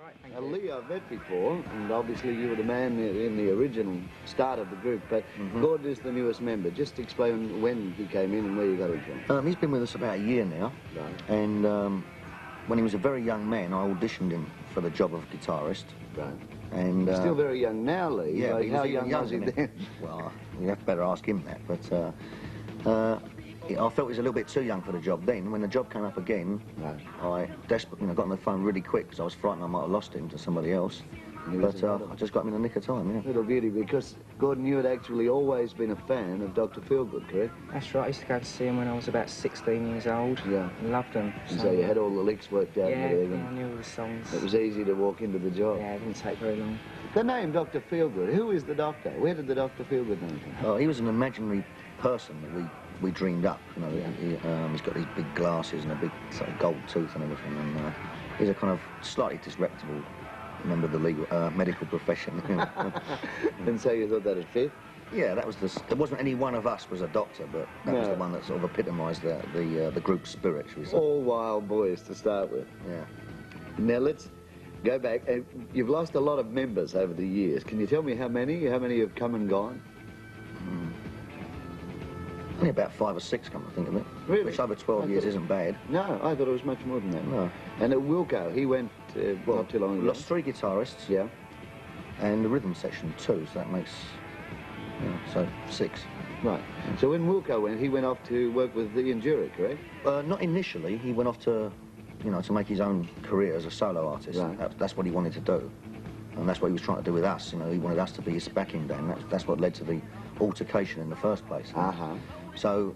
right, thank Now, you. Lee I've met before, and obviously you were the man in the original start of the group, but Gordon is the newest member. Just explain when he came in and where you got him from. He's been with us about a year now, Right. and when he was a very young man, I auditioned him for the job of guitarist. Right. And He's still very young now, Lee. yeah, Like, he how was even young was he younger then? Well, you have to better ask him that, but I felt he was a little bit too young for the job then. When the job came up again, Right. I desperately got on the phone really quick because I was frightened I might have lost him to somebody else. But I just got him in the nick of time, yeah. Little beauty, because Gordon, you had actually always been a fan of Dr. Feelgood, correct? That's right, I used to go to see him when I was about 16 years old. Yeah. Loved them. And so you had all the licks worked out yeah, and everything. I knew all the songs. It was easy to walk into the job. Yeah, it didn't take very long. The name Dr. Feelgood, who is the doctor? Where did the Dr. Feelgood name come? He was an imaginary person that we dreamed up. You know, Yeah. he's got these big glasses and a big sort of gold tooth and everything, and he's a kind of slightly disreputable member of the legal medical profession. And so you thought that'd fit? Yeah, that was there wasn't any one of us was a doctor, but that was the one that sort of epitomised the group's spirit, shall we say. All wild boys to start with. Yeah. Now let's go back. You've lost a lot of members over the years. Can you tell me how many? How many have come and gone? Only about 5 or 6, come to think of it. Really? Which over 12 years isn't bad. No, I thought it was much more than that. No. And at Wilko, he went not too long ago. Lost 3 guitarists. Yeah. And the rhythm section 2, so that makes, so 6. Right. So when Wilko went, he went off to work with Ian Jury, correct? Not initially. He went off to, to make his own career as a solo artist. Right. That's what he wanted to do. And that's what he was trying to do with us. He wanted us to be his backing band. That's what led to the altercation in the first place. So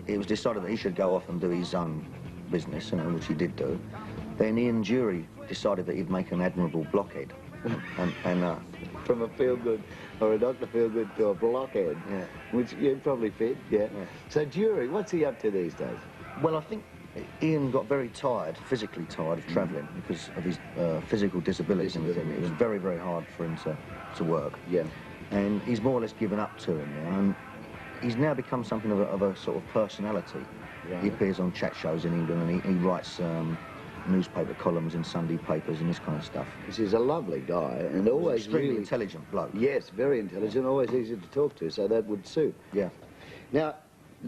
it was decided that he should go off and do his own business, which he did do. Then Ian Jury decided that he'd make an admirable blockhead. and From a Feelgood, or a Dr. Feelgood to a blockhead, which you'd probably fit, yeah. So Jury, what's he up to these days? Well, I think Ian got very tired, physically tired of travelling because of his physical disabilities and everything. It was very, very hard for him to work. Yeah. And he's more or less given up to him now. And he's now become something of a sort of personality. Right. He appears on chat shows in England, and he writes newspaper columns in Sunday papers and this kind of stuff. He's a lovely guy, and always extremely really intelligent bloke. Yes, very intelligent, always easy to talk to, so that would suit. Yeah. Now,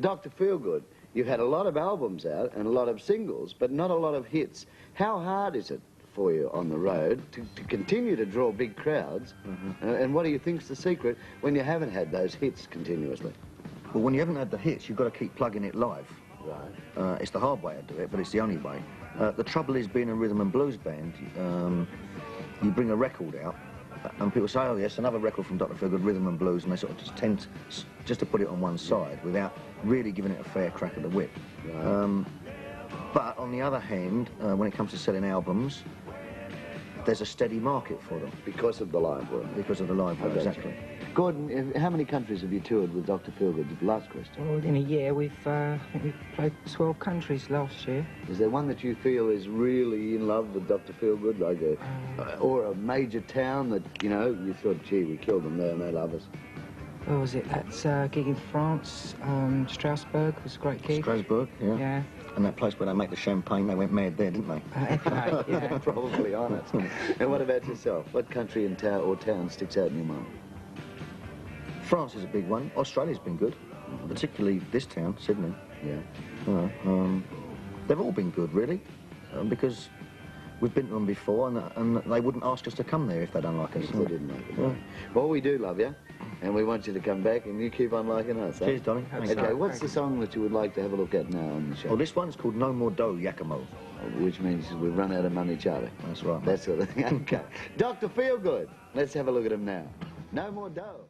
Dr. Feelgood, you've had a lot of albums out and a lot of singles, but not a lot of hits. How hard is it for you on the road to continue to draw big crowds? And what do you think's the secret when you haven't had those hits continuously? Well, when you haven't had the hits, you've got to keep plugging it live. Right. It's the hard way to do it, but it's the only way. The trouble is, being a rhythm and blues band, you bring a record out, and people say, oh yes, another record from Dr. Feelgood, rhythm and blues, and they sort of just tend just to put it on one side without really giving it a fair crack at the whip. Right. But on the other hand, when it comes to selling albums, there's a steady market for them. Because of the live work. Because of the live work, exactly. Gordon, how many countries have you toured with Dr. Feelgood? Last question. Well, in a year, I think we've played 12 countries last year. Is there one that you feel is really in love with Dr. Feelgood, like or a major town that, you thought, gee, we killed them there and they love us? What was it? That's a gig in France, Strasbourg was a great gig. Strasbourg, yeah. Yeah. And that place where they make the champagne, they went mad there, didn't they? Yeah. Probably honest. And what about yourself? What country and town sticks out in your mind? France is a big one. Australia's been good, particularly this town, Sydney. Yeah. They've all been good, really, because we've been to them before, and they wouldn't ask us to come there if they don't like us. If they didn't like it. Yeah. Well, we do love you, and we want you to come back, and you keep on liking us. Cheers, darling. Okay, what's the song that you would like to have a look at now on the show? Well, this one's called No More Dough, Yakimo. Which means we've run out of money, Charlie. That's right. That sort of thing. Okay. Dr. Feelgood. Let's have a look at him now. No more dough.